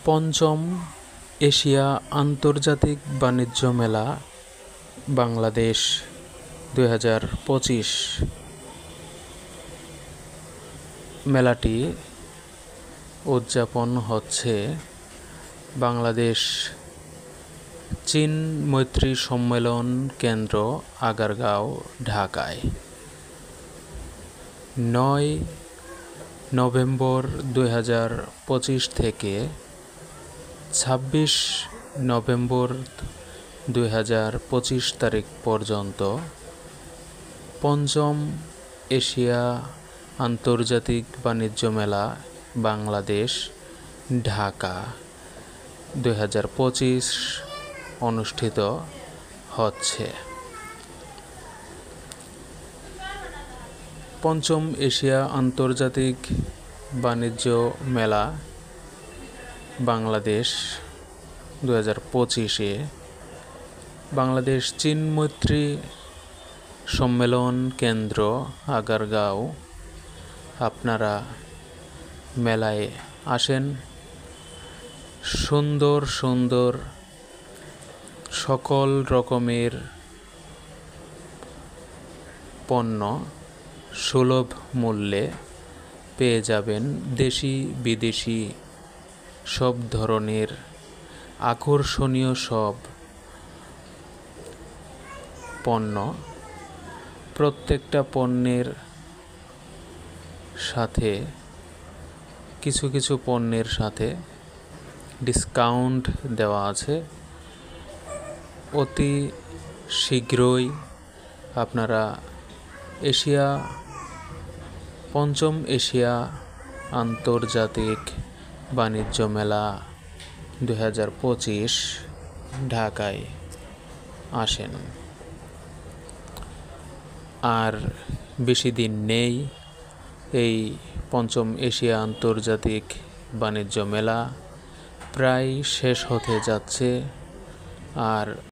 পঞ্চম এশিয়া আন্তর্জাতিক বাণিজ্য মেলা বাংলাদেশ 2025। মেলাটি উদযাপন হচ্ছে বাংলাদেশ চীন মৈত্রী সম্মেলন কেন্দ্র, আগারগাঁও, ঢাকায় 9 নভেম্বর 2025 থেকে 26 নভেম্বর 2025 তারিখ পর্যন্ত পঞ্চম এশিয়া আন্তর্জাতিক বাণিজ্য মেলা বাংলাদেশ, ঢাকা 2025 অনুষ্ঠিত হচ্ছে। পঞ্চম এশিয়া আন্তর্জাতিক বাণিজ্য মেলা বাংলাদেশ 2025-এ বাংলাদেশ চীন মৈত্রী সম্মেলন কেন্দ্র, আগারগাঁও। আপনারা মেলায় আসেন, সুন্দর সুন্দর সকল রকমের পণ্য সুলভ মূল্যে পেয়ে যাবেন। দেশি বিদেশি সব ধরনের আকর্ষণীয় সব পণ্য। প্রত্যেকটা পণ্যের সাথে কিছু কিছু পণ্যের সাথে ডিসকাউন্ট দেওয়া আছে। অতি শীঘ্রই আপনারা পঞ্চম এশিয়া আন্তর্জাতিক বাণিজ্য মেলা 2025 ঢাকায় আসেন। আর বেশি দিন নেই, এই পঞ্চম এশিয়া আন্তর্জাতিক বাণিজ্য মেলা প্রায় শেষ হতে যাচ্ছে। আর